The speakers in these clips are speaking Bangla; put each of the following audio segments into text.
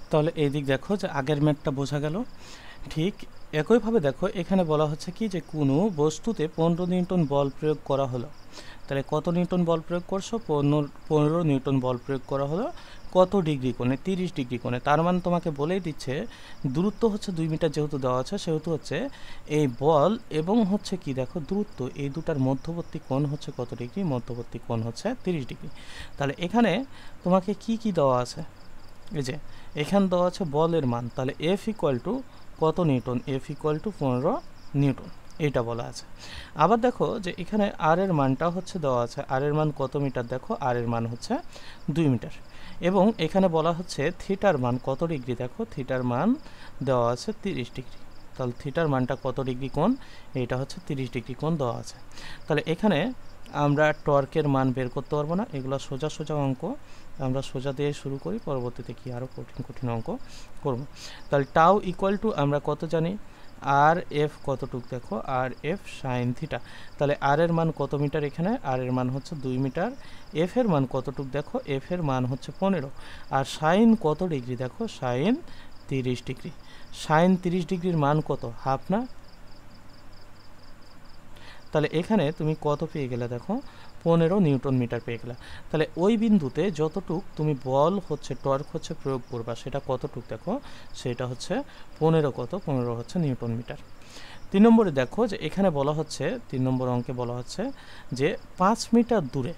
তাহলে এই দিক দেখো যে আগের ম্যাথটা বোঝা গেল। ঠিক একইভাবে দেখো এখানে বলা হচ্ছে কি যে কোনো বস্তুতে 15 নিউটন বল প্রয়োগ করা হলো। তাহলে কত নিউটন বল প্রয়োগ করছো? 15 নিউটন বল প্রয়োগ করা হলো কত ডিগ্রি কোণে? 30 ডিগ্রি কোণে। তার মানে তোমাকে বলেই দিচ্ছে দূরত্ব হচ্ছে 2 মিটার যেহেতু দেওয়া আছে, সেহেতু হচ্ছে এই বল এবং হচ্ছে কি দেখো দূরত্ব, এই দুটার মধ্যবর্তী কোণ হচ্ছে কত ডিগ্রি? মধ্যবর্তী কোণ হচ্ছে 30 ডিগ্রি। তাহলে এখানে তোমাকে কি কি দেওয়া আছে? এই যে এখানে দেওয়া আছে বলের মান। তাহলে এফ ইকুয়াল টু কত Newton? F equal to 15 Newton, এইটা বলা আছে। আবার দেখো যে এখানে আর এর মানটা হচ্ছে দেওয়া আছে। আর এর মান কত মিটার? দেখো আর এর মান হচ্ছে 2 মিটার। এবং এখানে বলা হচ্ছে থিটার মান কত ডিগ্রি? দেখো থিটার মান দেওয়া আছে 30 ডিগ্রি। তাহলে থিটার মানটা কত ডিগ্রি কোণ? এইটা হচ্ছে 30 ডিগ্রি কোণ দেওয়া আছে। তাহলে এখানে আমরা টর্কের মান বের করতে পারবো না, এগুলো সোজা সোজা অঙ্ক, আমরা সোজা দিয়ে শুরু করি, পরবর্তীতে কি আরও কঠিন কঠিন অঙ্ক করব। তাহলে টাউ ইকুয়াল টু আমরা কত জানি? আর এফ কতটুক? দেখো আর এফ সাইন থিটা। তাহলে আর এর মান কত মিটার? এখানে আর এর মান হচ্ছে 2 মিটার। এফ এর মান কতটুক? দেখো এফ এর মান হচ্ছে 15। আর সাইন কত ডিগ্রি? দেখো সাইন 30 ডিগ্রি। সাইন 30 ডিগ্রির মান কত? হাফ না? তাহলে এখানে তুমি কত পেয়ে গেলে? দেখো 15 নিউটন মিটার পেয়ে গেলে। তাহলে ওই বিন্দুতে যতটুক তুমি বল হচ্ছে টর্ক হচ্ছে প্রয়োগ করবা, সেটা কতটুক? দেখো সেটা হচ্ছে 15 কত? 15 হচ্ছে নিউটন মিটার। 3 নম্বরে দেখো যে এখানে বলা হচ্ছে 3 নম্বর অঙ্কে বলা হচ্ছে যে 5 মিটার দূরে,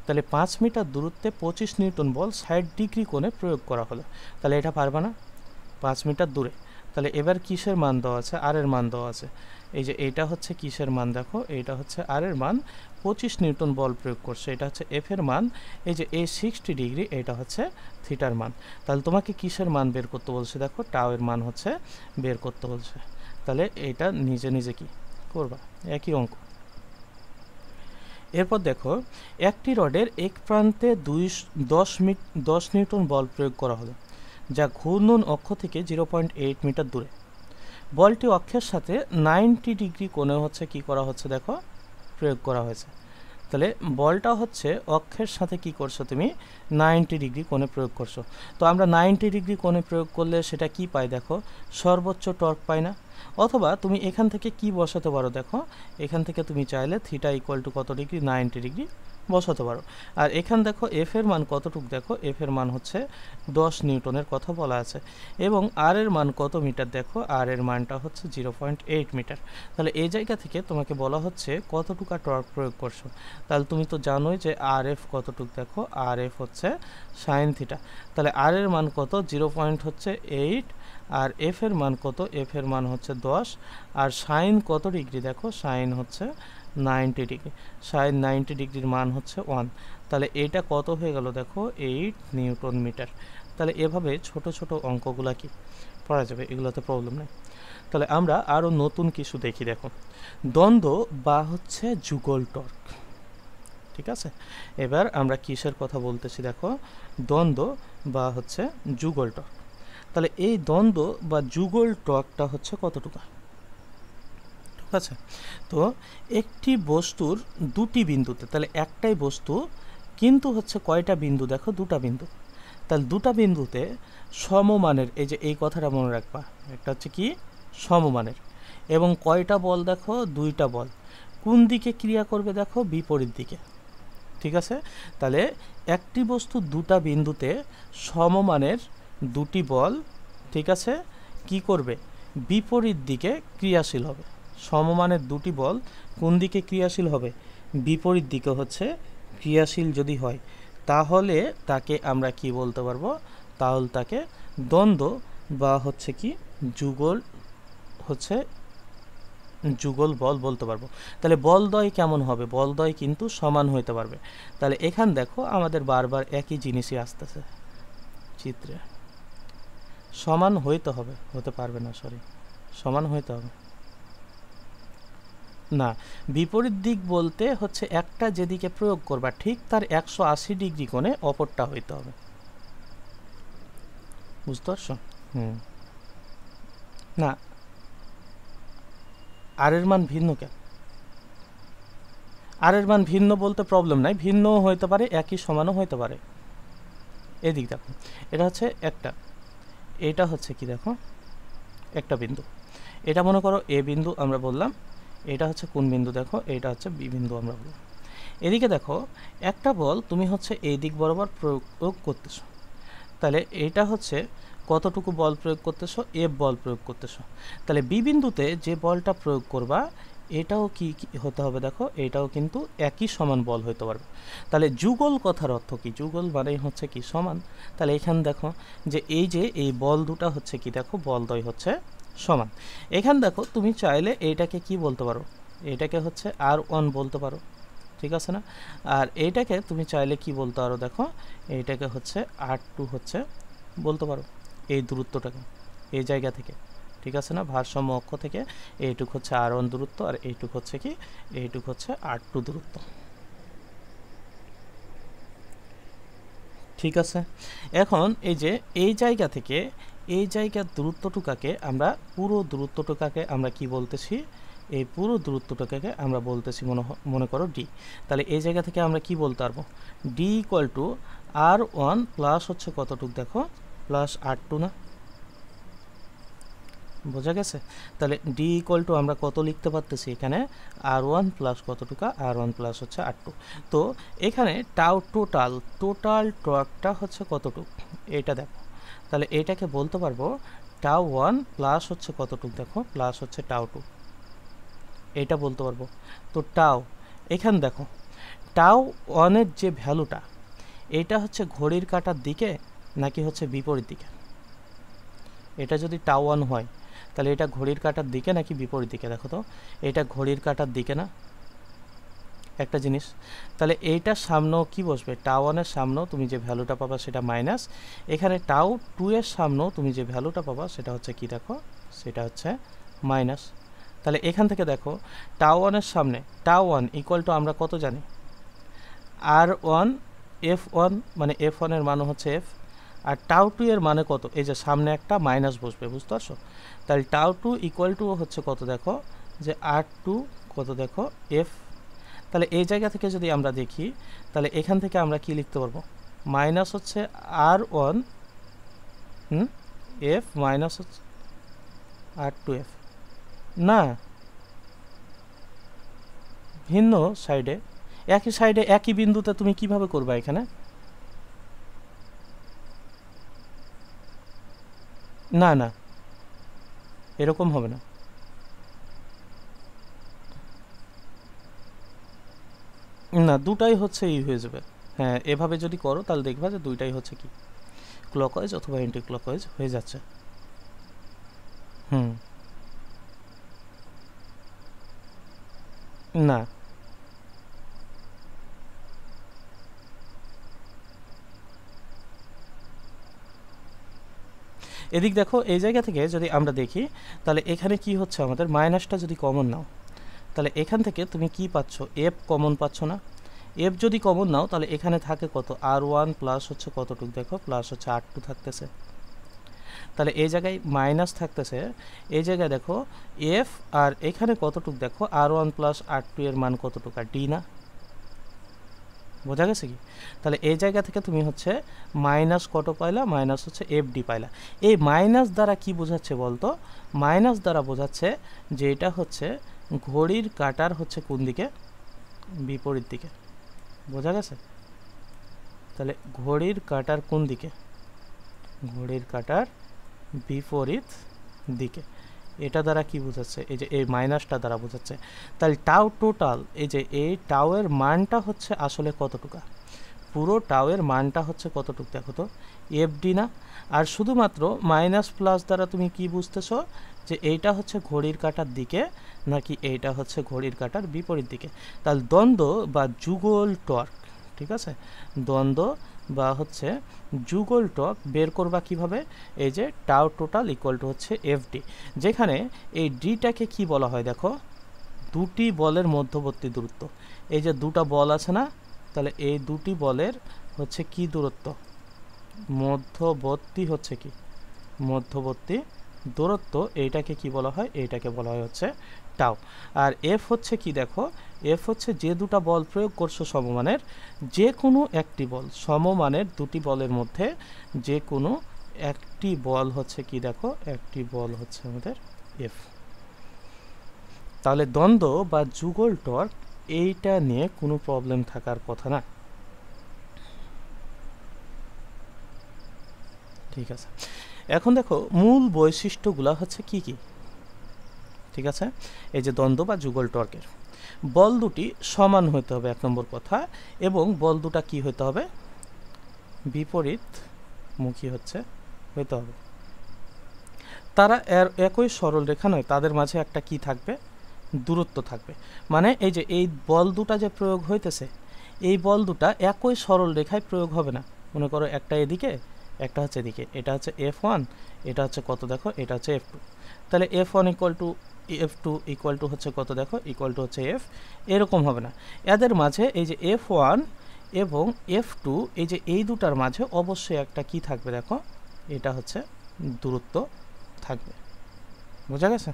তাহলে 5 মিটার দূরত্বে 25 নিউটন বল 60 ডিগ্রি কোণে প্রয়োগ করা হলো। তাহলে এটা পারবা না? 5 মিটার দূরে। তাহলে এবার কিসের মান দেওয়া আছে? আর এর মান দেওয়া আছে। এই যে এইটা হচ্ছে কিসের মান? দেখো এইটা হচ্ছে আর এর মান, 25 নিউটন বল প্রয়োগ করছে, এটা হচ্ছে এফ এর মান। এই যে এই 60 ডিগ্রি, এটা হচ্ছে থিটার মান। তাহলে তোমাকে কিসের মান বের করতে বলছে? দেখো টাও এর মান হচ্ছে বের করতে বলছে। তাহলে এটা নিজে নিজে কি করবা? একই অঙ্ক। এরপর দেখো একটি রডের এক প্রান্তে 10 নিউটন বল প্রয়োগ করা হলো, যা ঘূর্ণন অক্ষ থেকে 0.8 মিটার দূরে। বলটি অক্ষের সাথে 90 ডিগ্রি কোণে হচ্ছে কি করা হচ্ছে? দেখো প্রয়োগ করা হয়েছে। তাহলে বলটা হচ্ছে অক্ষের সাথে কি করছো তুমি? 90 ডিগ্রি কোণে প্রয়োগ করছো। তো আমরা 90 ডিগ্রি কোণে প্রয়োগ করলে সেটা কি পাই? দেখো সর্বোচ্চ টর্ক পাই না? অথবা তুমি এখান থেকে কি বসাতে পারো? দেখো এখান থেকে তুমি চাইলে থিটা ইকুয়াল টু কত ডিগ্রি? 90 ডিগ্রি বসাতে পারো। আর এখান দেখো এফ এর মান কতটুক? দেখো এফ এর মান হচ্ছে 10 নিউটনের কথা বলা আছে। এবং আর এর মান কত মিটার? দেখো আর এর মানটা হচ্ছে 0.8 মিটার। তাহলে এই জায়গা থেকে তোমাকে বলা হচ্ছে কতটুকু টর্ক প্রয়োগ করছো। তাহলে তুমি তো জানোই যে আর এফ কতটুক? দেখো আর এফ হচ্ছে সাইন থিটা। তাহলে আর এর মান কত? 0.8। আর এফ এর মান কত? এফ এর মান হচ্ছে 10। আর সাইন কত ডিগ্রি? দেখো সাইন হচ্ছে 90 ডিগ্রি। সাইন 90 ডিগ্রির মান হচ্ছে 1। তাহলে এটা কত হয়ে গেল? দেখো 8 নিউটন মিটার। তাহলে এভাবে ছোট ছোট অঙ্কগুলা কি পড়া যাবে, এগুলোতে প্রবলেম নেই। তাহলে আমরা আরও নতুন কিছু দেখি। দেখো দ্বন্দ্ব বা হচ্ছে যুগল টর্ক, ঠিক আছে? এবার আমরা কিসের কথা বলতেছি? দেখো দ্বন্দ্ব বা হচ্ছে যুগল টর্ক। তাহলে এই দ্বন্দ্ব বা যুগল টর্কটা হচ্ছে কতটুকু? ঠিক আছে, তো একটি বস্তুর দুটি বিন্দুতে, তাহলে একটাই বস্তু কিন্তু হচ্ছে কয়টা বিন্দু? দেখো দুটা বিন্দু। তাহলে দুটা বিন্দুতে সমমানের, এই যে এই কথাটা মনে রাখবা, একটা হচ্ছে কি সমমানের, এবং কয়টা বল? দেখো দুইটা বল। কোন দিকে ক্রিয়া করবে? দেখো বিপরীত দিকে, ঠিক আছে? তাহলে একটি বস্তু দুটা বিন্দুতে সমমানের দুটি বল, ঠিক আছে, কি করবে? বিপরীত দিকে ক্রিয়াশীল হবে। সমমানের দুটি বল কোন দিকে ক্রিয়াশীল হবে? বিপরীত দিকে হচ্ছে ক্রিয়াশীল যদি হয়, তাহলে তাকে আমরা কি বলতে পারবো? তাহলে তাকে দ্বন্দ্ব বা হচ্ছে কি যুগল হচ্ছে যুগল বল বলতে পারবো। তাহলে বলদ্বয় কেমন হবে? বলদ্বয় কিন্তু সমান হইতে পারবে। তাহলে এখান দেখো আমাদের বারবার একই জিনিসই আসতেছে চিত্রে। সমান হইতে হবে, হতে পারবে না, সরি, সমান হইতে হবে না। বিপরীত দিক বলতে হচ্ছে একটা যেদিকে প্রয়োগ করবা ঠিক তার 180 ডিগ্রি কোণে অপরটা হইতে হবে। বুঝতে পারছো? না, আর এর মান ভিন্ন কেন? আর এর মান ভিন্ন বলতে প্রবলেম নাই, ভিন্নও হইতে পারে, একই সমানও হইতে পারে। এদিক দেখো, এটা হচ্ছে একটা, এটা হচ্ছে কি দেখো একটা বিন্দু, এটা মনে করো এ বিন্দু আমরা বললাম, এটা হচ্ছে কোন বিন্দু দেখো, এটা হচ্ছে বি বিন্দু আমরা বললাম। এদিকে দেখো একটা বল তুমি হচ্ছে এই দিক বরাবর প্রয়োগ করতেছো, তাহলে এটা হচ্ছে কতটুকু বল প্রয়োগ করতেছো, এফ বল প্রয়োগ করতেছো। তাহলে বি বিন্দুতে যে বলটা প্রয়োগ করবা এটাও কি হতে হবে দেখো, এটাও কিন্তু একই সমান বল হতে পারবে। তাহলে যুগল কথার অর্থ কি, যুগল মানেই হচ্ছে কি সমান। তাহলে এখানে দেখো যে এই বল দুটা হচ্ছে কি দেখো, বলদ্বয় হচ্ছে সমান। এখানে দেখো তুমি চাইলে এইটাকে কি বলতে পারো, এটাকে হচ্ছে R1 বলতে পারো, ঠিক আছে না। আর এইটাকে তুমি চাইলে কি বলতে পারো দেখো, এইটাকে হচ্ছে R2 হচ্ছে বলতে পারো, এই দূরত্বটাকে এই জায়গা থেকে, ঠিক আছে না। ভারসাম্য অক্ষ থেকে এইটুক হচ্ছে R1 দূরত্ব, আর এইটুক হচ্ছে কি, এইটুক হচ্ছে R2 দূরত্ব, ঠিক আছে। এখন এই যে এই জায়গা থেকে এই জায়গার দূরত্বটুকাকে আমরা, পুরো দূরত্বটুকাকে আমরা কি বলতেছি, এই পুরো দূরত্বটুকাকে আমরা বলতেছি মনে করো ডি। তাহলে এই জায়গা থেকে আমরা কি বলতে পারবো, D equal to R1 plus হচ্ছে কতটুক দেখো, প্লাস R2 না, বোঝা গেছে। তাহলে ডি ইকুয়াল টু আমরা কত লিখতে পারতেছি এখানে, R1 প্লাস কতটুকা, R1 প্লাস হচ্ছে R2। তো এখানে টাউ টোটাল টর্কটা হচ্ছে কতটুক, এটা দেখো। তাহলে এটাকে বলতে পারবো টাউ 1 প্লাস হচ্ছে কতটুক দেখো, প্লাস হচ্ছে টাউ 2, এটা বলতে পারবো। তো টাউ এখানে দেখো, টাউ 1-এর যে ভ্যালুটা, এটা হচ্ছে ঘড়ির কাঁটার দিকে নাকি হচ্ছে বিপরীত দিকে। এটা যদি টাউ 1 হয় তাহলে এটা ঘড়ির কাঁটার দিকে নাকি বিপরীত দিকে, দেখো তো এটা ঘড়ির কাঁটার দিকে না একটা জিনিস। তাহলে এইটার সামনেও কি বসবে, টাউ 1-এর সামনেও তুমি যে ভ্যালুটা পাবা সেটা মাইনাস, এখানে টাউ 2-এর সামনেও তুমি যে ভ্যালুটা পাবা সেটা হচ্ছে কি দেখো, সেটা হচ্ছে মাইনাস। তাহলে এখান থেকে দেখো টাউ 1-এর সামনে টাউ 1 ইকুয়াল টু আমরা কত জানি, R1 F1, মানে F1-এর মান হচ্ছে F, আর টাউ 2 এর মানে কত, এই যে সামনে একটা মাইনাস বসবে, বুঝতে পারছো। তাহলে টাউ 2 ইকুয়াল টু হচ্ছে কত দেখো, যে R2 কত দেখো F। তাহলে এই জায়গা থেকে যদি আমরা দেখি, তাহলে এখান থেকে আমরা কি লিখতে পারবো, মাইনাস হচ্ছে R1 F মাইনাস হচ্ছে R2 F, না ভিন্ন সাইডে, একই সাইডে একই বিন্দুতে তুমি কিভাবে করবা এখানে, না না এরকম হবে না, না দুটাই হচ্ছে এই হয়ে যাবে। হ্যাঁ এভাবে যদি করো তাহলে দেখবা যে দুইটাই হচ্ছে কি ক্লকওয়াইজ অথবা অ্যান্টি ক্লকওয়াইজ হয়ে যাচ্ছে। না এদিক দেখো, এই জায়গা থেকে যদি আমরা দেখি তাহলে এখানে কি হচ্ছে, আমাদের মাইনাসটা যদি কমন নাও তাহলে এখান থেকে তুমি কি পাচ্ছ, এফ কমন পাচ্ছ না। এফ যদি কমন নাও তাহলে এখানে থাকে কত, R1 প্লাস হচ্ছে কতটুকু দেখো, প্লাস হচ্ছে R2 থাকতেছে। তাহলে এই জায়গায় মাইনাস থাকতেছে, এই জায়গায় দেখো এফ, আর এখানে কতটুকু দেখো R1 প্লাস R2 এর মান কতটুকু, আর ডি না, বোঝা গেছে কি। তাহলে এই জায়গা থেকে তুমি হচ্ছে মাইনাস কত পাইলা, মাইনাস হচ্ছে এফ ডি পাইলা। এই মাইনাস দ্বারা কি বোঝাচ্ছে বলতো, মাইনাস দ্বারা বোঝাচ্ছে যে এটা হচ্ছে ঘড়ির কাঁটার হচ্ছে কোন দিকে, বিপরীত দিকে, বোঝা গেছে। তাহলে ঘড়ির কাঁটার কোন দিকে, ঘড়ির কাঁটার বিপরীত দিকে, এটা দ্বারা কি বোঝাচ্ছে, এই যে এই মাইনাসটা দ্বারা বোঝাচ্ছে। তাহলে টাউ টোটাল, এই যে এই টাউয়ের মানটা হচ্ছে আসলে কতটুকা, পুরো টাউয়ের মানটা হচ্ছে কতটুকু দেখো তো, এফ ডি না। আর শুধুমাত্র মাইনাস প্লাস দ্বারা তুমি কি বুঝতেছো, যে এইটা হচ্ছে ঘড়ির কাঁটার দিকে নাকি এইটা হচ্ছে ঘড়ির কাঁটার বিপরীত দিকে। তাহলে দ্বন্দ্ব বা যুগল টর্ক, ঠিক আছে, দ্বন্দ্ব বা হচ্ছে যুগল টর্ক বের করবা কিভাবে, এই যে টাউ টোটাল ইকুয়াল টু হচ্ছে এফ ডি, যেখানে এই ডিটাকে কি বলা হয় দেখো, দুটি বলের মধ্যবর্তী দূরত্ব। এই যে দুটা বল আছে না, তাহলে এই দুটি বলের হচ্ছে কি দূরত্ব, মধ্যবর্তী হচ্ছে কি, মধ্যবর্তী দূরত্ব, এইটাকে কি বলা হয়, এইটাকে বলা হয় হচ্ছে টাউ। আর এফ হচ্ছে কি দেখো, এফ হচ্ছে যে দুটা বল প্রয়োগ করছো সমমানের, যে কোনো একটি বল, সমমানের দুটি বলের মধ্যে যে কোনো একটি বল হচ্ছে কি দেখো, একটি বল হচ্ছে আমাদের এফ। তাহলে দ্বন্দ্ব বা যুগল টর্ক এইটা নিয়ে কোনো প্রবলেম থাকার কথা না। ঠিক আছে, এখন দেখো মূল বৈশিষ্ট্যগুলো হচ্ছে কি কি। ঠিক আছে, এই যে দ্বন্দ্ব বা যুগল টর্কের, বল দুটি সমান হতে হবে 1 নম্বর কথা, এবং বল দুটা কি হতে হবে, বিপরীতমুখী হচ্ছে হতে হবে। তারা একই সরল রেখা নয়, তাদের মাঝে একটা কি থাকবে, দূরত্ব থাকবে। মানে এই যে এই বল দুটা যে প্রয়োগ হইতেছে, এই বল দুটা একই সরল রেখায় প্রয়োগ হবে না। মনে করো একটা এদিকে, একটা হচ্ছে এদিকে, এটা হচ্ছে F1, এটা হচ্ছে কত দেখো, এটা হচ্ছে F2। তাহলে F1 equal to F2 equal to হচ্ছে কত দেখো, ইকুয়াল টু হচ্ছে F, এরকম হবে না। এদের মাঝে এই যে F1 এবং F2, এই যে এই দুটার মাঝে অবশ্যই একটা কি থাকবে দেখো, এটা হচ্ছে দূরত্ব থাকবে। বোঝা গেছে?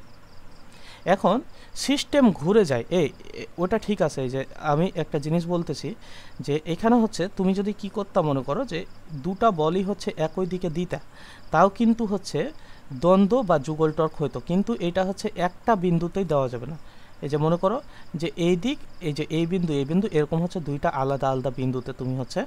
এখন সিস্টেম ঘুরে যায়, ওটা ঠিক আছে। এই যে আমি একটা জিনিস বলতেছি যে এখানে হচ্ছে তুমি যদি কি করতে মনে করো যে দুটা বলই হচ্ছে একই দিকে দিতা, তাও কিন্তু হচ্ছে দ্বন্দ্ব বা যুগল টর্ক হইতো, কিন্তু এটা হচ্ছে একটা বিন্দুতেই দেওয়া যাবে না। এই যে মনে করো যে এই দিক, এই যে এই বিন্দু, এই বিন্দু, এরকম হচ্ছে দুইটা আলাদা আলাদা বিন্দুতে তুমি হচ্ছে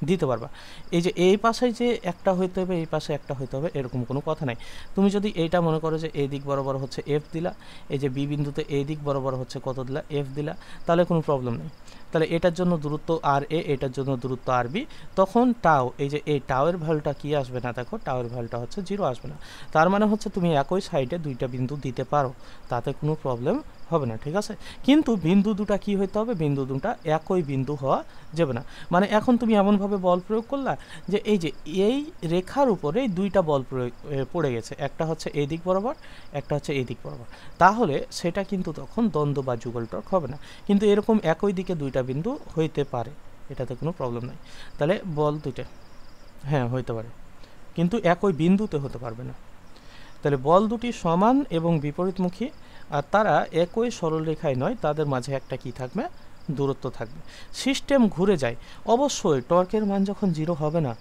দিতে পারবা। এই যে এই পাশে যে একটা হইতে হবে, এই পাশে একটা হইতে হবে, এরকম কোনো কথা নাই। তুমি যদি এইটা মনে করো যে এই দিক বরাবর হচ্ছে এফ দিলা, এই যে বি বিন্দুতে এই দিক বরাবর হচ্ছে কত দিলা, এফ দিলা, তাহলে কোনো প্রবলেম নেই। তাহলে এটার জন্য দূরত্ব আর এ, এটার জন্য দূরত্ব আর বি, তখন টাও, এই যে এই টাওয়ের ভ্যালুটা কি আসবে না দেখো, টাওয়ের ভ্যালুটা হচ্ছে 0 আসবে না। তার মানে হচ্ছে তুমি একই সাইডে দুইটা বিন্দু দিতে পারো, তাতে কোনো প্রবলেম হবে না। ঠিক আছে, কিন্তু বিন্দু দুটা কি হইতে হবে, বিন্দু দুটা একই বিন্দু হওয়া যাবে না। মানে এখন তুমি এমনভাবে বল প্রয়োগ করলা যে এই যে এই রেখার উপরে দুইটা বল প্রয়োগ পড়ে গেছে, একটা হচ্ছে এই দিক বরাবর, একটা হচ্ছে এই দিক বরাবর, তাহলে সেটা কিন্তু তখন দ্বন্দ্ব বা যুগল টর্ক হবে না। কিন্তু এরকম একই দিকে দুইটা বিন্দু হইতে পারে, এটাতে কোনো প্রবলেম নাই। তাহলে বল দুইটা হ্যাঁ হইতে পারে, কিন্তু একই বিন্দুতে হতে পারবে না। তাহলে বল দুটি সমান এবং বিপরীতমুখী, আর তারা একই সরলরেখায় নয়, তাদের মাঝে একটা কি থাকবে, দূরত্ব থাকবে। সিস্টেম ঘুরে যায়, অবশ্যই টর্কের মান যখন 0 হবে না,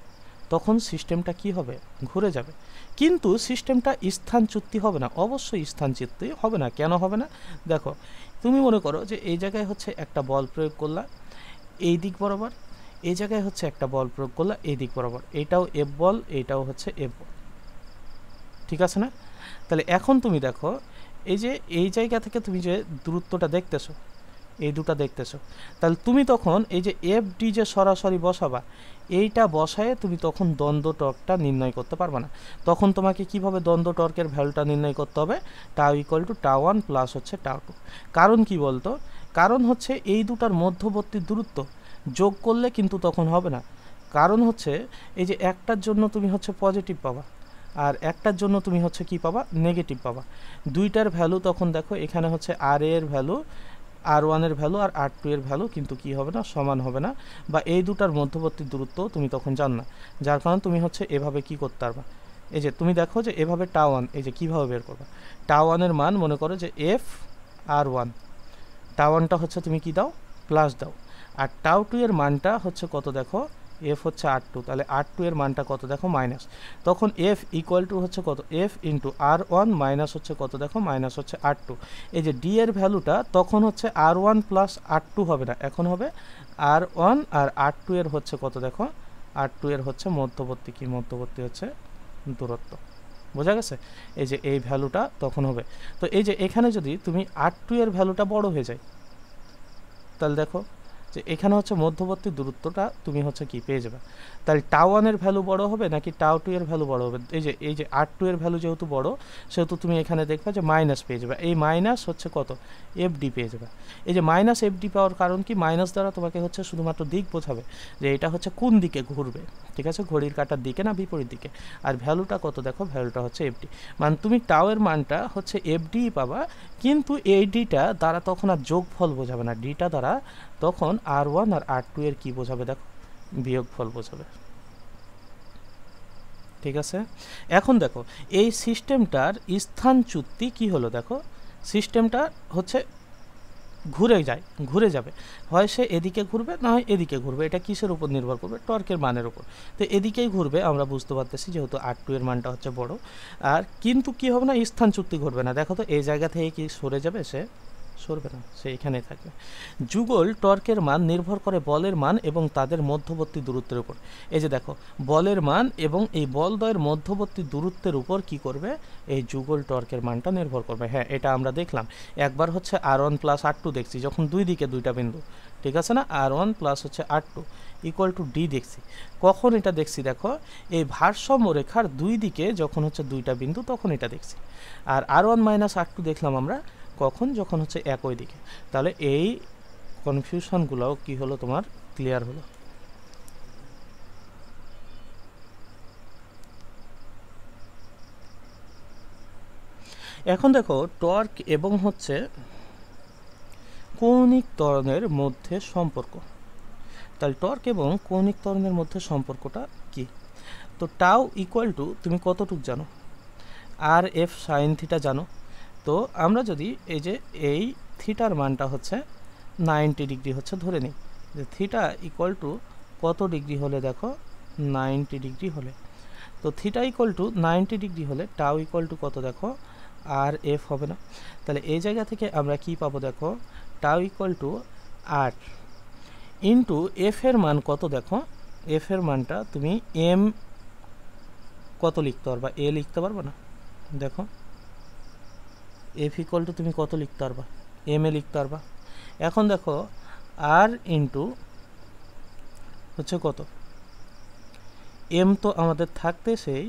তখন সিস্টেমটা কি হবে, ঘুরে যাবে। কিন্তু সিস্টেমটা স্থানচ্যুতি হবে না, অবশ্যই স্থানচ্যুতি হবে না। কেন হবে না দেখো, তুমি মনে করো যে এই জায়গায় হচ্ছে একটা বল প্রয়োগ করলা এই দিক বরাবর, এই জায়গায় হচ্ছে একটা বল প্রয়োগ করলা এই দিক বরাবর, এটাও এফ বল, এটাও হচ্ছে এফ বল, ঠিক আছে না? তাহলে এখন তুমি দেখো এই যে এই জায়গা থেকে তুমি যে দূরত্বটা দেখতেছো, এই দুটা দেখতেছো, তাহলে তুমি তখন এই যে এফ ডি যে সরাসরি বসাবা, এইটা বসায়ে তুমি তখন দ্বন্দ্ব টর্কটা নির্ণয় করতে পারবে না। তখন তোমাকে কিভাবে দ্বন্দ্ব টর্কের ভ্যালুটা নির্ণয় করতে হবে, tau equal two tau 1 plus হচ্ছে টাউ 2। কারণ কি বলতো, কারণ হচ্ছে এই দুটার মধ্যবর্তী দূরত্ব যোগ করলে কিন্তু তখন হবে না। কারণ হচ্ছে এই যে একটার জন্য তুমি হচ্ছে পজিটিভ পাবা, আর একটার জন্য তুমি হচ্ছে কি পাবা, নেগেটিভ পাবা। দুইটার ভ্যালু তখন দেখো এখানে হচ্ছে আর এর ভ্যালু, R1 এর ভ্যালু আর R2 এর ভ্যালু কিন্তু কি হবে না, সমান হবে না, বা এই দুটার মধ্যবর্তী দূরত্ব তুমি তখন জান না। যার কারণে তুমি হচ্ছে এভাবে কি করতে পারবা, এই যে তুমি দেখো যে এভাবে টাউ 1, এই যে কীভাবে বের করবা, টাউ 1 এর মান মনে করো যে এফ R1, টাউ 1টা হচ্ছে তুমি কি দাও, প্লাস দাও, আর টাউ 2 এর মানটা হচ্ছে কত দেখো, এফ হচ্ছে R2, তাহলে R2 এর মানটা কত দেখো, মাইনাস। তখন এফ ইকুয়াল টু হচ্ছে কত, এফ ইন্টু R1 মাইনাস হচ্ছে কত দেখো, মাইনাস হচ্ছে R2। এই যে ডি এর ভ্যালুটা তখন হচ্ছে R1 প্লাস R2 হবে না, এখন হবে R1 আর R2 এর হচ্ছে কত দেখো, R2 এর হচ্ছে মধ্যবর্তী, কি মধ্যবর্তী হচ্ছে দূরত্ব। বোঝা গেছে? এই যে এই ভ্যালুটা তখন হবে। তো এই যে এখানে যদি তুমি R2 এর ভ্যালুটা বড় হয়ে যায়, তাহলে দেখো যে এখানে হচ্ছে মধ্যবর্তী দূরত্বটা তুমি হচ্ছে কি পেয়ে যাবে। তাহলে টাউ 1 এর ভ্যালু বড় হবে নাকি টাউ 2 এর ভ্যালু বড় হবে, এই যে R2 এর ভ্যালু যেহেতু বড়, সেহেতু তুমি এখানে দেখবে যে মাইনাস পেয়ে যাবে। এই মাইনাস হচ্ছে কত, এফডি পেয়ে যাবে। এই যে মাইনাস এফডি পাওয়ার কারণ কি, মাইনাস দ্বারা তোমাকে হচ্ছে শুধুমাত্র দিক বোঝাবে যে এটা হচ্ছে কোন দিকে ঘুরবে, ঠিক আছে, ঘড়ির কাঁটার দিকে না বিপরীত দিকে। আর ভ্যালুটা কত দেখো, ভ্যালুটা হচ্ছে এফডি, মানে তুমি টাউ এর মানটা হচ্ছে এফডি পাবা, কিন্তু এই ডিটা দ্বারা তখন আর যোগফল বোঝাবে না, ডিটা দ্বারা তখন R1 আর R2 এর কি বোঝাবে দেখো, বিয়োগফল বোঝাবে। ঠিক আছে, এখন দেখো এই সিস্টেমটার স্থানচ্যুতি কি হলো দেখো, সিস্টেমটা হচ্ছে ঘুরে যাবে, হয় সে এদিকে ঘুরবে না হয় এদিকে ঘুরবে। এটা কিসের উপর নির্ভর করবে? টর্কের মানের উপর। তো এদিকেই ঘুরবে আমরা বুঝতে পারতেছি, যেহেতু R2 এর মানটা হচ্ছে বড়। আর কিন্তু কি হবে না, স্থানচ্যুতি ঘটবে না। দেখো তো এই জায়গা থেকে কি সরে যাবে? সে সরবে না, সে এখানেই থাকবে। যুগল টর্কের মান নির্ভর করে বলের মান এবং তাদের মধ্যবর্তী দূরত্বের উপর। এই যে দেখো, বলের মান এবং এই বলদ্বয়ের মধ্যবর্তী দূরত্বের উপর কি করবে? এই যুগল টর্কের মানটা নির্ভর করবে। হ্যাঁ, এটা আমরা দেখলাম। একবার হচ্ছে R1 প্লাস R2 দেখছি, যখন দুই দিকে দুইটা বিন্দু, ঠিক আছে না, R1 প্লাস হচ্ছে R2 ইকুয়াল টু ডি দেখছি। কখন এটা দেখছি? দেখো, এই ভারসাম্য রেখার দুই দিকে যখন হচ্ছে দুইটা বিন্দু, তখন এটা দেখছি। আর R1 মাইনাস R2 দেখলাম আমরা কখন? যখন হচ্ছে একই দিকে। তাহলে এই কনফিউশনগুলোও কি হলো, তোমার ক্লিয়ার হলো। এখন দেখো টর্ক এবং হচ্ছে কৌণিক ত্বরণের মধ্যে সম্পর্ক। তাহলে টর্ক এবং কৌণিক ত্বরণের মধ্যে সম্পর্কটা কি? তো টাউ ইকুয়াল টু, তুমি কতটুক জানো? আর এফ সাইন থিটা জানো। তো আমরা যদি এই থিটার মানটা হচ্ছে 90 ডিগ্রি হচ্ছে ধরে নিই, যে থিটা ইকুয়াল টু কত ডিগ্রি হলে? দেখো 90 ডিগ্রি হলে। তো থিটা ইকুয়াল টু 90 ডিগ্রি হলে টাউ ইকুয়াল টু কত? দেখো আর এফ হবে না? তাহলে এই জায়গা থেকে আমরা কি পাবো? দেখো tau equal to R into F এর মান কত? দেখো এফ এর মানটা তুমি এম কত লিখতে পারবা? এ লিখতে পারবা না? দেখো এফ ইকুয়াল টু তুমি কত লিখতে পারবা? এম এ লিখতে পারবা। এখন দেখো আর ইন্টু হচ্ছে কত? এম তো আমাদের থাকতে সেই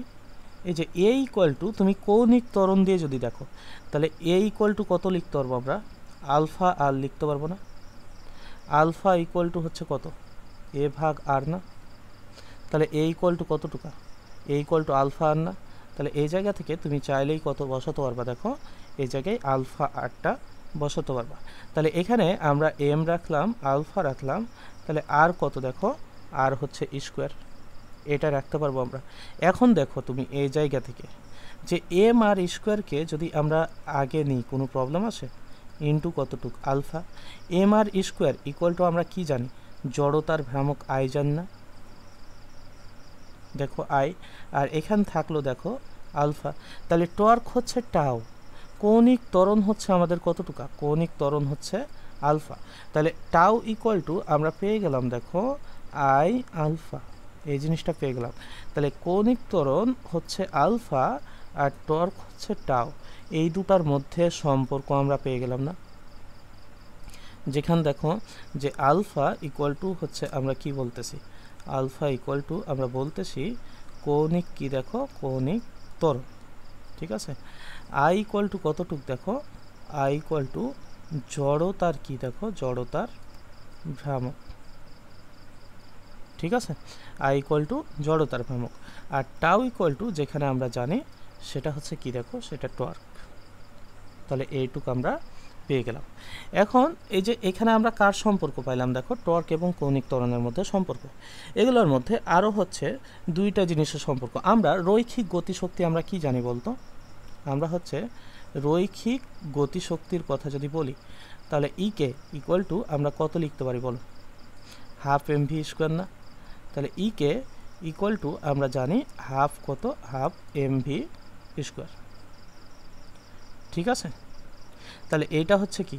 এই যে এ ইকুয়াল টু, তুমি কৌণিক ত্বরণ দিয়ে যদি দেখো, তাহলে এ ইকুয়াল টু কত লিখতে পারবো আমরা? আলফা আর লিখতে পারবো না? আলফা ইকুয়াল টু হচ্ছে কত? এ ভাগ আর না? তাহলে এ ইকুয়াল টু কতটুকু? এ ইকুয়াল টু আলফা আর না? তাহলে এই জায়গা থেকে তুমি চাইলেই কত বসাতে পারবা? দেখো এই জায়গায় আলফা আরটা বসাতে পারবা। তাহলে এখানে আমরা এম রাখলাম, আলফা রাখলাম, তাহলে আর কত? দেখো আর হচ্ছে স্কোয়ার, এটা রাখতে পারবো আমরা। এখন দেখো তুমি এই জায়গা থেকে যে এম আর স্কোয়ারকে যদি আমরা আগে নিই, কোনো প্রবলেম আছে? ইন্টু কতটুক? Alpha. M R square equal to আমরা কি জানি? জড়তার ভ্রামক আই জান না? দেখো আই, আর এখান থাকলো দেখো আলফা। তাহলে টর্ক হচ্ছে টাও, কৌণিক ত্বরণ হচ্ছে আমাদের কতটুকু? কৌণিক ত্বরণ হচ্ছে আলফা। তাহলে টাও ইকুয়াল টু আমরা পেয়ে গেলাম দেখো আই আলফা, এই জিনিসটা পেয়ে গেলাম। তাহলে কৌণিক ত্বরণ হচ্ছে আলফা আর টর্ক হচ্ছে টাও, এই দুটার মধ্যে সম্পর্ক আমরা পেয়ে গেলাম না? যেখানে দেখো যে আলফা ইকুয়াল টু হচ্ছে আমরা কি বলতেছি? আলফা ইকুয়াল টু আমরা বলতেছি কৌণিক কি? দেখো কৌণিক ত্বরণ, ঠিক আছে। আই ইকুয়াল টু কতটুক? দেখো আই ইকুয়াল টু জড়তার কি? দেখো জড়তার ভ্রামক, ঠিক আছে। আই ইকুয়াল টু জড়তার ভ্রামক। আর টাউ ইকুয়াল টু যেখানে আমরা জানি সেটা হচ্ছে কি? দেখো সেটা টর্ক। তাহলে এইটুকু আমরা পেয়ে গেলাম। এখন এই যে এখানে আমরা কার সম্পর্ক পাইলাম? দেখো টর্ক এবং কৌণিক ত্বরণের মধ্যে সম্পর্ক। এগুলোর মধ্যে আরও হচ্ছে দুইটা জিনিসের সম্পর্ক। আমরা রৈখিক গতিশক্তি আমরা কি জানি বলতো? আমরা হচ্ছে রৈখিক গতিশক্তির কথা যদি বলি, তাহলে ইকে ইকুয়াল টু আমরা কত লিখতে পারি বলো? হাফ এম ভি স্কোয়ার না? তাহলে ইকে ইকুয়াল টু আমরা জানি হাফ কত? হাফ এম ভি স্কোয়ার, ঠিক আছে। তাহলে এইটা হচ্ছে কি?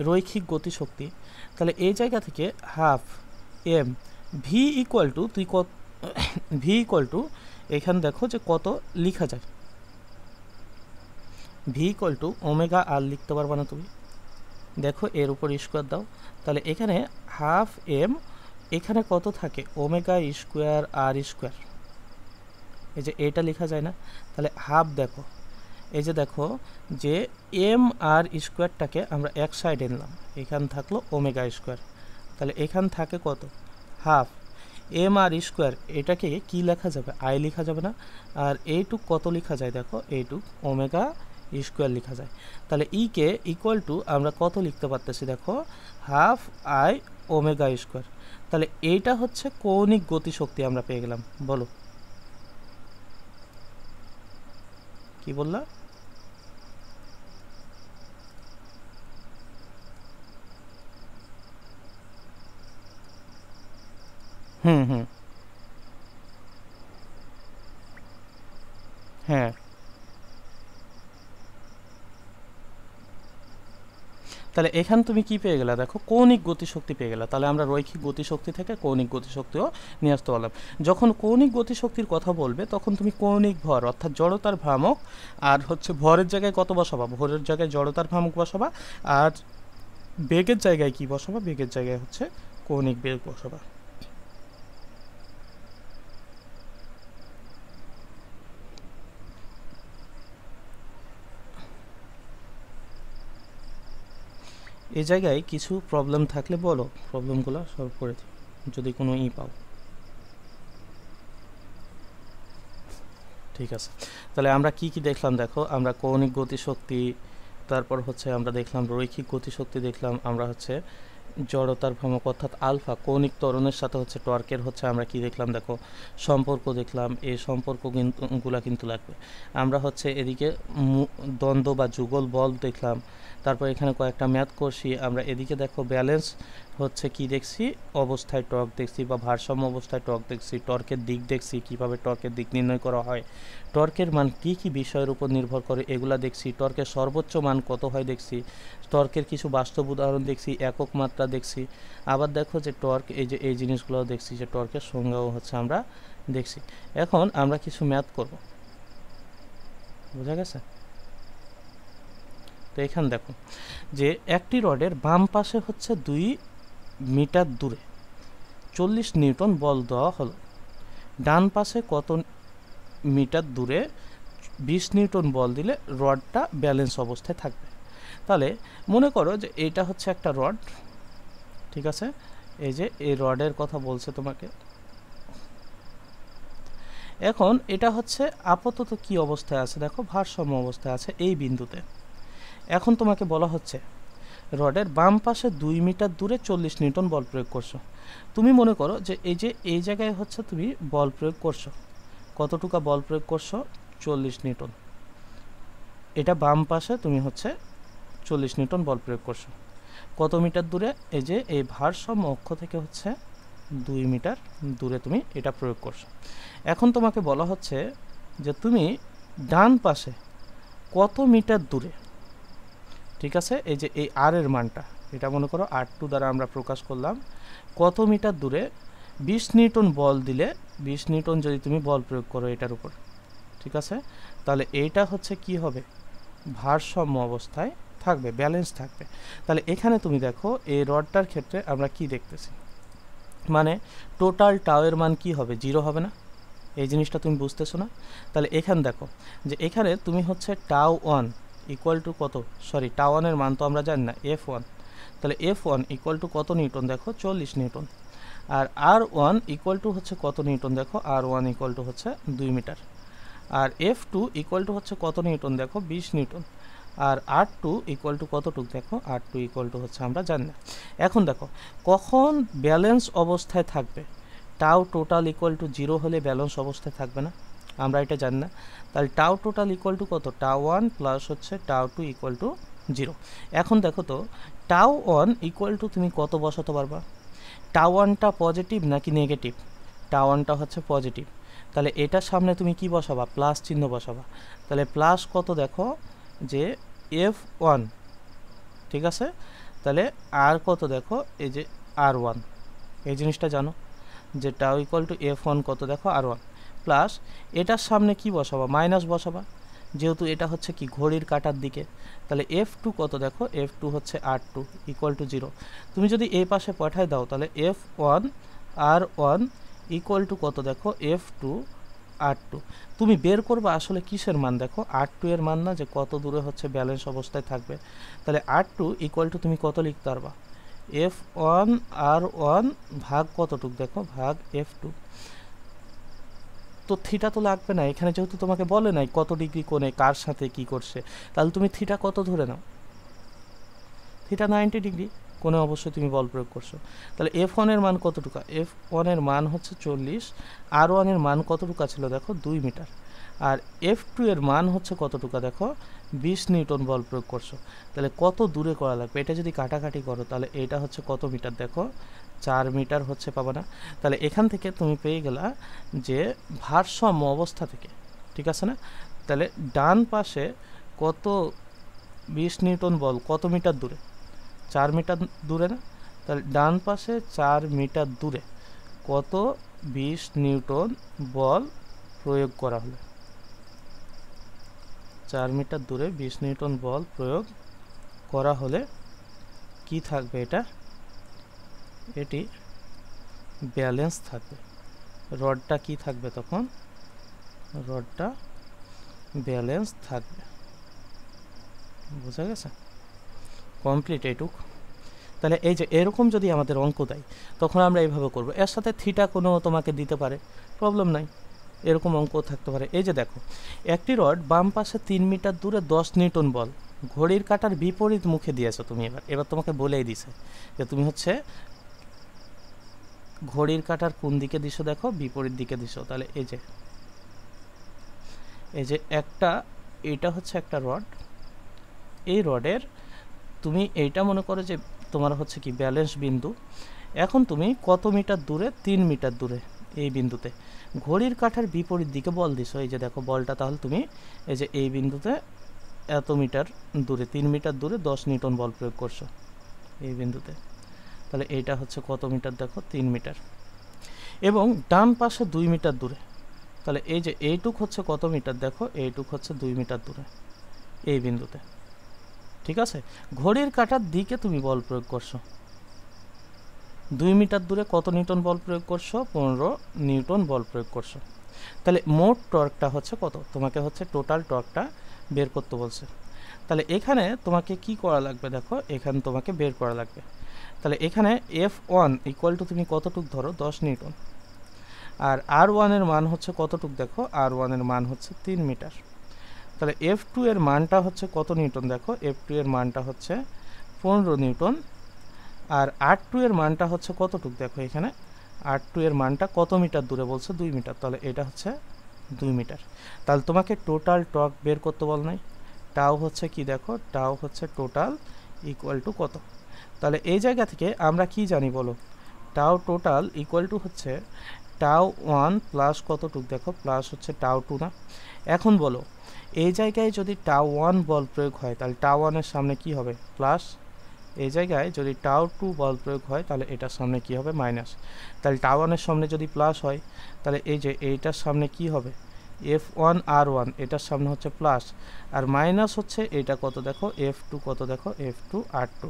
রৈখিক গতিশক্তি। তাহলে এই জায়গা থেকে half M V equal to তুই কত? ভি ইকুয়াল টু এখানে দেখো যে কত লিখা যায়? ভি ইকুয়াল টু ওমেগা আর লিখতে পারবা না তুমি? দেখো এর উপর স্কোয়ার দাও, তাহলে এখানে হাফ এম, এখানে কত থাকে? ওমেগা স্কোয়ার আর স্কোয়ার, এই যে এটা লেখা যায় না? তাহলে হাফ দেখো, এই যে দেখো যে এম আর স্কোয়ারটাকে আমরা এক সাইডে নিলাম, এখান থাকলো ওমেগা স্কোয়ার, তাহলে এখান থাকে কত? হাফ এম আর স্কোয়ার, এটাকে কি লেখা যাবে? আই লেখা যাবে না? আর এইটুক কত লেখা যায়? দেখো এইটুক ওমেগা স্কোয়ার লেখা যায়। তাহলে ইকে ইকুয়াল টু আমরা কত লিখতে পারতেছি? দেখো হাফ আই ওমেগা স্কোয়ার। তাহলে এইটা হচ্ছে কৌণিক গতিশক্তি আমরা পেয়ে গেলাম। বলো কি বললা? হুম হুম হ্যাঁ, তাহলে এখানে তুমি কি পেয়ে গেলা দেখো, কৌণিক গতিশক্তি পেয়ে গেলা। তাহলে আমরা রৈখিক গতিশক্তি থেকে কৌণিক গতিশক্তিও নিয়ে আসতে পারলাম। যখন কৌণিক গতিশক্তির কথা বলবে তখন তুমি কৌণিক ভর অর্থাৎ জড়তার ভ্রামক আর হচ্ছে ভরের জায়গায় কত বসাবা, ভরের জায়গায় জড়তার ভ্রামক বসাবা, আর বেগের জায়গায় কি বসাবা, বেগের জায়গায় হচ্ছে কৌণিক বেগ বসাবা। এই জায়গায় কিছু প্রবলেম থাকলে বলো, প্রবলেমগুলো সলভ করে দিই যদি কোনো পাও। ঠিক আছে, তাহলে আমরা কি কি দেখলাম দেখো, আমরা কৌণিক গতিশক্তি, তারপর হচ্ছে আমরা দেখলাম রৈখিক গতিশক্তি দেখলাম, আমরা হচ্ছে জড়তার ভ্রামক অর্থাৎ আলফা কৌণিক ত্বরণের সাথে হচ্ছে টর্কের হচ্ছে আমরা কি দেখলাম দেখো সম্পর্ক দেখলাম। এই সম্পর্ক কিন্তু লাগবে। আমরা হচ্ছে এদিকে দ্বন্দ্ব বা যুগল বল দেখলাম, তারপর এখানে কয়েকটা ম্যাথ করছি। আমরা এদিকে দেখো ব্যালেন্স হচ্ছে কি দেখছি, অবস্থায় টর্ক দেখছি বা ভারসাম্য অবস্থায় টর্ক দেখছি, টর্কের দিক দেখছি, কিভাবে টর্কের দিক নির্ণয় করা হয়, টর্কের মান কি কি বিষয়ের উপর নির্ভর করে এগুলা দেখছি, টর্কের সর্বোচ্চ মান কত হয় দেখছি, টর্কের কিছু বাস্তব উদাহরণ দেখছি, একক মাত্রা দেখছি। আবার দেখো যে টর্ক এই জিনিসগুলো দেখছি, যে টর্কের সংজ্ঞাও হচ্ছে আমরা দেখছি। এখন আমরা কিছু ম্যাথ করব, বোঝা গেছে? তো এখানে দেখো যে একটি রডের বাম পাশে হচ্ছে 2 মিটার দূরে 40 নিউটন বল দেওয়া হলো, ডান পাশে কত মিটার দূরে 20 নিউটন বল দিলে রডটা ব্যালেন্স অবস্থায় থাকবে। তাহলে মনে করো যে এইটা হচ্ছে একটা রড, ঠিক আছে, এই যে এই রডের কথা বলছে তোমাকে। এখন এটা হচ্ছে আপাতত কি অবস্থায় আছে দেখো, ভারসাম্য অবস্থায় আছে এই বিন্দুতে। এখন তোমাকে বলা হচ্ছে রডের বাম পাশে 2 মিটার দূরে 40 নিউটন বল প্রয়োগ করছো। তুমি মনে করো যে এই জায়গায় হচ্ছে তুমি বল প্রয়োগ করছো, কতটুকু বল প্রয়োগ করছো, 40 নিউটন। এটা বাম পাশে তুমি হচ্ছে 40 নিউটন বল প্রয়োগ করছো। কত মিটার দূরে, এই যে এই ভারসাম্য অক্ষ থেকে হচ্ছে 2 মিটার দূরে তুমি এটা প্রয়োগ করছো। এখন তোমাকে বলা হচ্ছে যে তুমি ডান পাশে কত মিটার দূরে, ঠিক আছে, এই যে এই আর এর মানটা, এটা মনে করো R2 দ্বারা আমরা প্রকাশ করলাম, কত মিটার দূরে 20 নিউটন বল দিলে, 20 নিউটন যদি তুমি বল প্রয়োগ করো এটার উপর, ঠিক আছে, তাহলে এইটা হচ্ছে কি হবে, ভারসাম্য অবস্থায় থাকবে, ব্যালেন্স থাকবে। তাহলে এখানে তুমি দেখো এই রডটার ক্ষেত্রে আমরা কি দেখতেছি, মানে টোটাল টাওয়ের মান কি হবে, 0 হবে না? এই জিনিসটা তুমি বুঝতেছো না? তাহলে এখানে দেখো যে এখানে তুমি হচ্ছে টাও ওয়ান ইকুয়াল টু কত, সরি টাও ওয়ানের মান তো আমরা জানি না, F1, তাহলে F1 ইকুয়াল টু কত নিউটন দেখো, 40 Newton. R R1 equal to হচ্ছে কত নিউটন দেখো, R1 ইকুয়াল টু হচ্ছে 2 metre. R F2 equal to হচ্ছে কত নিউটন দেখো, 20 Newton. R R2 equal to কতটুক দেখো, R2 ইকুয়াল টু হচ্ছে আমরা জানি না। এখন দেখো কখন ব্যালেন্স অবস্থায় থাকবে, টাও টোটাল ইকুয়াল টু 0 হলে ব্যালেন্স অবস্থায় থাকবে না, আমরা এটা জানি না। তাহলে টাও টোটাল ইকুয়াল টু কত, টাও 1 প্লাস হচ্ছে টাও 2 ইকুয়াল টু 0। এখন দেখো তো টাও 1 ইকুয়াল টু তুমি কত বসাতে পারবা, টাও 1টা পজিটিভ নাকি নেগেটিভ, টাও 1টা হচ্ছে পজিটিভ, তাহলে এটার সামনে তুমি কি বসাবা, প্লাস চিহ্ন বসাবা। তাহলে প্লাস কত দেখো যে F1, ঠিক আছে, তাহলে আর কত দেখো এই যে R1, এই জিনিসটা জানো যে টাও ইকুয়াল টু F1 কত দেখো R1, প্লাস এটার সামনে কি বসাবা, মাইনাস বসাবা, যেহেতু এটা হচ্ছে কি ঘড়ির কাটার দিকে। তাহলে F2 কত দেখো, F2 হচ্ছে R2 ইকুয়াল টু 0। তুমি যদি এই পাশে পাঠায় দাও তাহলে F1 R1 ইকুয়াল টু কত দেখো, F2 R2। তুমি বের করবে আসলে কিসের মান দেখো, R2 এর মান না, যে কত দূরে হচ্ছে ব্যালেন্স অবস্থায় থাকবে। তাহলে R2 ইকুয়াল টু তুমি কত লিখতে পারবা, F1 R1 ভাগ কতটুক দেখো, ভাগ F2। তো থিটা তো লাগবে না এখানে, যেহেতু তোমাকে বলে নাই কত ডিগ্রি কোণে কার সাথে কি করছে, তাহলে তুমি থিটা কত ধরে নাও, থিটা 90 ডিগ্রি কোণে অবশ্যই তুমি বল প্রয়োগ করছো। তাহলে F1 এর মান কতটুকু, F1 এর মান হচ্ছে 40, R1 এর মান কতটুকু ছিল দেখো 2 মিটার। আর F2 এর মান হচ্ছে কতটুকু দেখো 20 নিউটন বল প্রয়োগ করছো। তাহলে কত দূরে করা লাগবে, এটা যদি কাটাকাটি করো তাহলে এটা হচ্ছে কত মিটার দেখো 4 মিটার হচ্ছে, পাবা না? তাহলে এখান থেকে তুমি পেয়ে গেলা যে ভারসাম্য অবস্থা থেকে, ঠিক আছে না? তাহলে ডান পাশে কত 20 নিউটন বল কত মিটার দূরে, 4 মিটার দূরে না? তাহলে ডান পাশে 4 মিটার দূরে কত 20 নিউটন বল প্রয়োগ করা হলো। 4 মিটার দূরে 20 নিউটন বল প্রয়োগ করা হলে কি থাকবে, এটি ব্যালেন্স থাকবে। রডটা কি থাকবে তখন, রডটা ব্যালেন্স থাকবে। বোঝা গেছে? কমপ্লিট এইটুক। তাহলে এই যে এরকম যদি আমাদের অঙ্ক দেয় তখন আমরা এইভাবে করব। এর সাথে থিটা কোনো তোমাকে দিতে পারে, প্রবলেম নাই, এরকম অঙ্ক থাকতে পারে। এই যে দেখো, একটি রড বাম পাশে 3 মিটার দূরে 10 নিউটন বল ঘড়ির কাঁটার বিপরীত মুখে দিয়েছো তুমি। এবার তোমাকে বলেই দিছে যে তুমি হচ্ছে ঘড়ির কাঁটার কোন দিকে দিছো, দেখো বিপরীত দিকে দিছো। তাহলে এই যে এটা হচ্ছে একটা রড, এই রডের তুমি এইটা মনে করো যে তোমার হচ্ছে কি ব্যালেন্স বিন্দু। এখন তুমি কত মিটার দূরে, 3 মিটার দূরে এই বিন্দুতে ঘড়ির কাঁটার বিপরীত দিকে বল দিছো। এই যে দেখো বলটা, তাহলে তুমি এই যে এই বিন্দুতে এত মিটার দূরে 3 মিটার দূরে 10 নিউটন বল প্রয়োগ করছো এই বিন্দুতে। তাহলে এইটা হচ্ছে কত মিটার দেখো 3 মিটার। এবং ডান পাশে 2 মিটার দূরে, তাহলে এই যে এইটুক হচ্ছে কত মিটার দেখো, এইটুক হচ্ছে 2 মিটার দূরে এই বিন্দুতে, ঠিক আছে? ঘড়ির কাঁটার দিকে তুমি বল প্রয়োগ করছো 2 মিটার দূরে কত নিউটন বল প্রয়োগ করছো, 15 নিউটন বল প্রয়োগ করছো। তাহলে মোট টর্কটা হচ্ছে কত, তোমাকে হচ্ছে টোটাল টর্কটা বের করতে বলছে। তাহলে এখানে তোমাকে কি করা লাগবে দেখো, এখানে তোমাকে বের করা লাগবে। তাহলে এখানে F1 ইকুয়াল টু তুমি কতটুক ধরো 10 নিউটন, আর R1 এর মান হচ্ছে কতটুক দেখো, R1 এর মান হচ্ছে 3 মিটার। তাহলে F2 এর মানটা হচ্ছে কত নিউটন দেখো, F2 এর মানটা হচ্ছে 15 নিউটন। আর R2 এর মানটা হচ্ছে কতটুক দেখো, এখানে R2 এর মানটা কত মিটার দূরে বলছে, 2 মিটার। তাহলে এটা হচ্ছে 2 মিটার। তাহলে তোমাকে টোটাল টর্ক বের করতে বল নাই। টাও হচ্ছে কি দেখো, টাও হচ্ছে টোটাল ইকুয়াল টু কত। তাহলে এই জায়গা থেকে আমরা কি জানি বলো, টাও টোটাল ইকুয়াল টু হচ্ছে টাও 1 প্লাস কতটুক দেখো, প্লাস হচ্ছে টাও 2 না? এখন বলো এই জায়গায় যদি টাও 1 বল প্রয়োগ হয় তাহলে টাও 1 এর সামনে কি হবে, প্লাস। এই জায়গায় যদি টাও 2 বল প্রয়োগ হয় তাহলে এটার সামনে কি হবে, মাইনাস। তাহলে টাও 1 এর সামনে যদি প্লাস হয় তাহলে এই যে এইটার সামনে কি হবে, F1 R1, এটার সামনে হচ্ছে প্লাস, আর মাইনাস হচ্ছে এটা কত দেখো, F2 কত দেখো, F2 R2।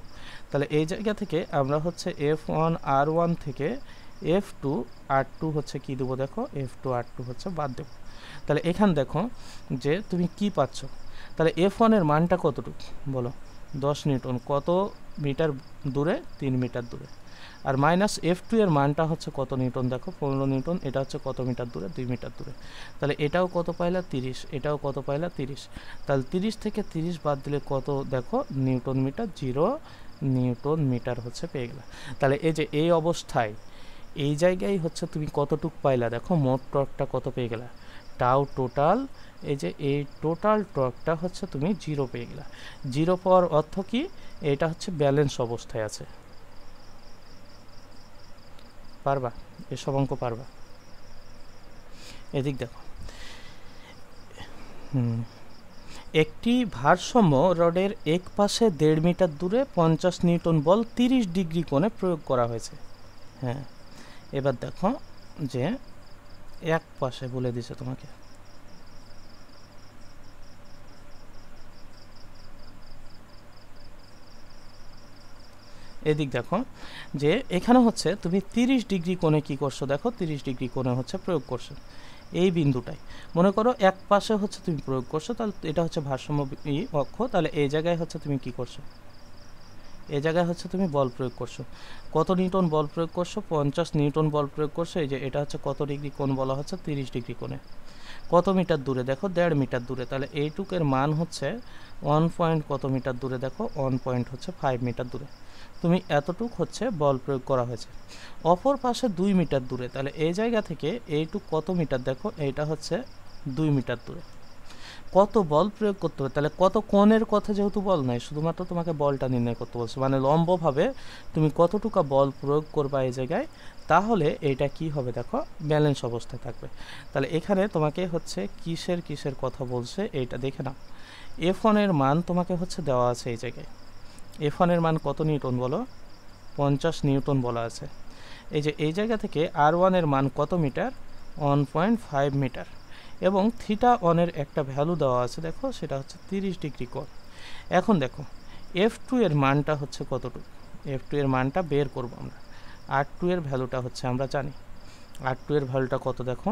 তাহলে এই জায়গা থেকে আমরা হচ্ছে F1 R1 থেকে F2 R2 হচ্ছে কি দেবো দেখো, F2 R2 হচ্ছে বাদ দেবো। তাহলে এখান দেখো যে তুমি কি পাচ্ছ, তাহলে F1 এর মানটা কতটুকু বলো, 10 নিউটন কত মিটার দূরে, 3 মিটার দূরে। আর মাইনাস F2 এর মানটা হচ্ছে কত নিউটন দেখো, 15 নিউটন। এটা হচ্ছে কত মিটার দূরে, 2 মিটার দূরে। তাহলে এটাও কত পাইলা, 30, এটাও কত পাইলা, 30। তাহলে 30 থেকে 30 বাদ দিলে কত দেখো, নিউটন মিটার, 0 নিউটন মিটার হচ্ছে পেয়ে গেলা। তাহলে এই যে এই অবস্থায় এই জায়গায় হচ্ছে তুমি কতটুক পাইলা দেখো, মোট টর্কটা কত পেয়ে গেলা, টাও টোটাল। এই যে এই টোটাল টর্কটা হচ্ছে তুমি 0 পেয়ে গেলা। 0 পাওয়ার অর্থ কি, এটা হচ্ছে ব্যালেন্স অবস্থায় আছে। পারবা এসব অঙ্ক পারবা? এদিক দেখো, একটি ভারসাম্য রডের এক পাশে 1.5 মিটার দূরে 50 নিউটন বল 30 ডিগ্রি কোণে প্রয়োগ করা হয়েছে। হ্যাঁ, এবার দেখো যে এক পাশে বলে দিছে তোমাকে, এদিক দেখো যে এখানে হচ্ছে তুমি 30 ডিগ্রি কোণে কি করছো দেখো, 30 ডিগ্রি কোণে হচ্ছে প্রয়োগ করছো এই বিন্দুটাই। মনে করো এক পাশে হচ্ছে তুমি প্রয়োগ করছো, তাহলে এটা হচ্ছে ভারসাম্য অক্ষ। তাহলে এই জায়গায় হচ্ছে তুমি কি করছো, এই জায়গায় হচ্ছে তুমি বল প্রয়োগ করছো, কত নিউটন বল প্রয়োগ করছো, 50 নিউটন বল প্রয়োগ করছো। এই যে এটা হচ্ছে কত ডিগ্রি কোণ বলা হচ্ছে, 30 ডিগ্রি কোণে। কত মিটার দূরে দেখো, 1.5 মিটার দূরে। তাহলে এইটুকের মান হচ্ছে 1 পয়েন্ট কত মিটার দূরে দেখো, 1 পয়েন্ট হচ্ছে 5 মিটার দূরে তুমি এতটুক হচ্ছে বল প্রয়োগ করা হয়েছে। অপর পাশে 2 মিটার দূরে, তাহলে এই জায়গা থেকে এইটুক কত মিটার দেখো, এইটা হচ্ছে 2 মিটার দূরে। কত বল প্রয়োগ করতে হবে, তাহলে কত কোণের কথা যেহেতু বল নাই, শুধুমাত্র তোমাকে বলটা নির্ণয় করতে বলছে, মানে লম্বভাবে তুমি কতটুকু বল প্রয়োগ করবা এই জায়গায়, তাহলে এটা কি হবে দেখো ব্যালেন্স অবস্থায় থাকবে। তাহলে এখানে তোমাকে হচ্ছে কিসের কথা বলছে এইটা দেখে নাও। F1 এর মান তোমাকে হচ্ছে দেওয়া আছে এই জায়গায়। F1 এর মান কত নিউটন বলো, 50 নিউটন বলা আছে। এই যে এই জায়গা থেকে R1 এর মান কত মিটার, 1.5 মিটার, এবং θ1 এর একটা ভ্যালু দেওয়া আছে দেখো, সেটা হচ্ছে 30 ডিগ্রি কোণ। এখন দেখো F2 এর মানটা হচ্ছে কতটুকু, F2 এর মানটা বের করব আমরা। R2 এর ভ্যালুটা হচ্ছে আমরা জানি, R2 এর ভ্যালুটা কত দেখো,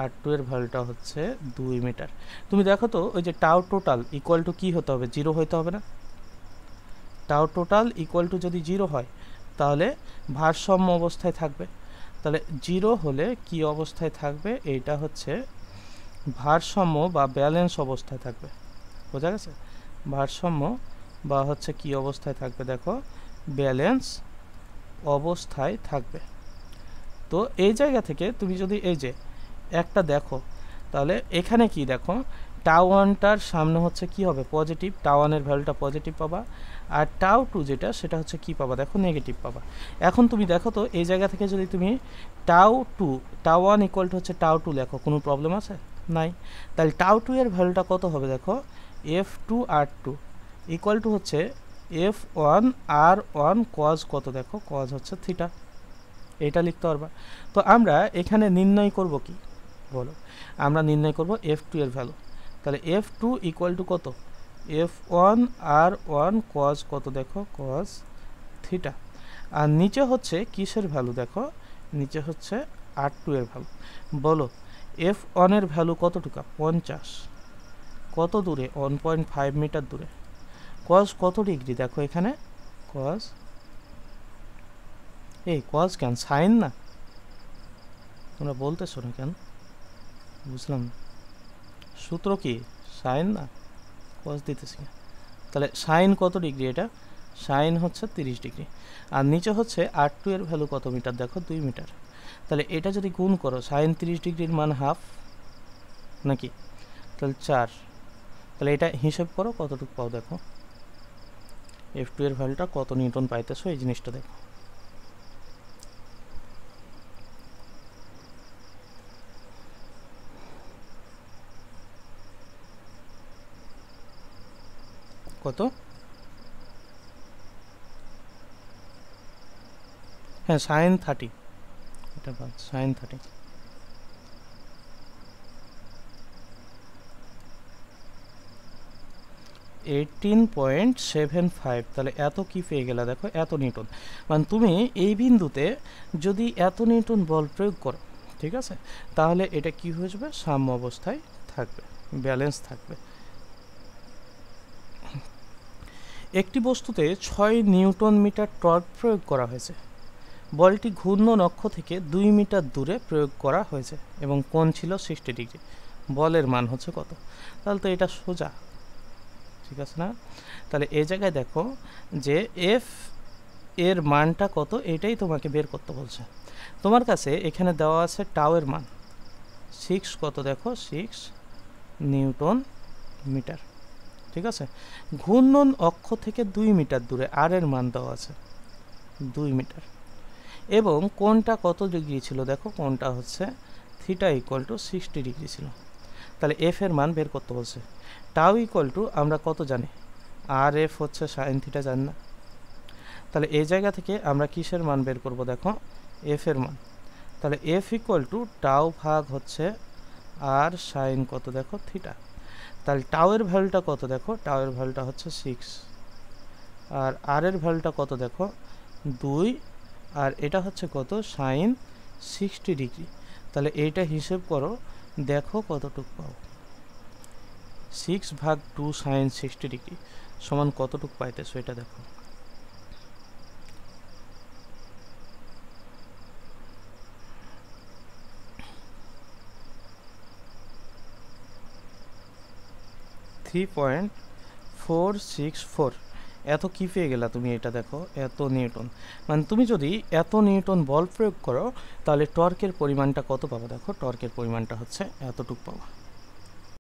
R2 এর ভ্যালুটা হচ্ছে 2 মিটার। তুমি দেখো তো ওই যে টাউ টোটাল ইকুয়াল টু কী হতে হবে, 0 হইতে হবে না? টাউ টোটাল ইকুয়াল টু যদি 0 হয় তাহলে ভারসাম্য অবস্থায় থাকবে। তাহলে 0 হলে কি অবস্থায় থাকবে, এইটা হচ্ছে ভারসাম্য বা ব্যালেন্স অবস্থায় থাকবে। বোঝা গেছে? ভারসাম্য বা হচ্ছে কি অবস্থায় থাকবে দেখো, ব্যালেন্স অবস্থায় থাকবে। তো এই জায়গা থেকে তুমি যদি এই যে একটা দেখো, তাহলে এখানে কি দেখো, টাউ1টার সামনে হচ্ছে কি হবে, পজিটিভ, টাউ1 এর ভ্যালুটা পজিটিভ পাবা, আর টাউ2 যেটা সেটা হচ্ছে কি পাবা দেখো, নেগেটিভ পাবা। এখন তুমি দেখো তো এই জায়গা থেকে যদি তুমি টাউ1 ইকুয়াল টু হচ্ছে টাউ2 লেখো, কোনো প্রবলেম আছে? নাই। তাহলে টাউ2 এর ভ্যালুটা কত হবে দেখো, F2R2 ইকুয়াল টু হচ্ছে F1R1 কজ কত দেখো, কজ হচ্ছে থিটা। এটা লিখতে পারবা। তো আমরা এখানে নির্ণয় করব কি বলো, আমরা নির্ণয় করব F2 এর ভ্যালু। তাহলে F2 ইকুয়াল টু কত, F1R1 কজ কত দেখো, কজ থিটা। আর নিচে হচ্ছে কিসের ভ্যালু দেখো, নিচে হচ্ছে R2 এর ভ্যালু। বলো F1 এর ভ্যালু কতটুকু, 50, কত দূরে, 1.5 মিটার দূরে। কজ কত ডিগ্রি দেখো এখানে, কজ, এই কজ কেন, সাইন না? তোমরা বলতেছো না কেন, বুঝলাম না। সূত্র কি, সাইন না, কজ দিতেছি। তাহলে সাইন কত ডিগ্রি, এটা সাইন হচ্ছে 30 ডিগ্রি। আর নিচে হচ্ছে R2 এর ভ্যালু কত মিটার দেখো, 2 মিটার। তাহলে এটা যদি গুণ করো, সাইন 30 ডিগ্রির মান হাফ নাকি, তাহলে 4। তাহলে এটা হিসেব করো কতটুকু পাও দেখো, F2 এর ভ্যালুটা কত নিউটন পাইতেছো, এই জিনিসটা দেখো। কত, হ্যাঁ সাইন 30, এটা বাদ, সাইন 30। (18.75) তাহলে এত কি পেয়ে গেলা দেখো, এত নিউটন। মানে তুমি এই বিন্দুতে যদি এত নিউটন বল প্রয়োগ করো, ঠিক আছে, তাহলে এটা কি হয়ে যাবে, সাম্য অবস্থায় থাকবে, ব্যালেন্স থাকবে। একটি বস্তুতে 6 নিউটন মিটার টর্ক প্রয়োগ করা হয়েছে। বলটি ঘূর্ণন অক্ষ থেকে 2 মিটার দূরে প্রয়োগ করা হয়েছে এবং কোণ ছিল 60 ডিগ্রি। বলের মান হচ্ছে কত? তাহলে তো এটা সোজা, ঠিক আছে না? তাহলে এই জায়গায় দেখো যে এফ এর মানটা কত, এটাই তোমাকে বের করতে বলছে। তোমার কাছে এখানে দেওয়া আছে টাউ এর মান 6 কত দেখো, 6 নিউটন মিটার, ঠিক আছে। ঘূর্ণন অক্ষ থেকে 2 মিটার দূরে আর এর মান দেওয়া আছে 2 মিটার, এবং কোণটা কত ডিগ্রি ছিল দেখো, কোণটা হচ্ছে থিটা ইকুয়াল টু 60 ডিগ্রি ছিল। তাহলে এফ এর মান বের করতে বলছে। টাউ ইকুয়াল টু আমরা কত জানি, আর এফ হচ্ছে সাইন থিটা, জানি না? তাহলে এই জায়গা থেকে আমরা কিসের মান বের করব দেখো, এফ এর মান। তাহলে এফ ইকুয়াল টু টাউ ভাগ হচ্ছে আর সাইন কত দেখো, থিটা। তাহলে টাউ এর ভ্যালুটা কত দেখো, টাউ এর ভ্যালুটা হচ্ছে 6, আর আর এর ভ্যালুটা কত দেখো, 2, আর এটা হচ্ছে কত, সাইন 60 ডিগ্রি। তাহলে এইটা হিসেব করো, দেখো কতটুকু পাও। 6 ভাগ 2 সাইন 60 ডিগ্রি সমান কতটুকু পাইতেছো, এটা দেখো। (3.464) এত কি পেয়ে গেলা তুমি, এটা দেখো, এত নিউটন। মানে তুমি যদি এত নিউটন বল প্রয়োগ করো তাহলে টর্কের পরিমাণটা কত পাবো দেখো, টর্কের পরিমাণটা হচ্ছে এতটুকু পাবো।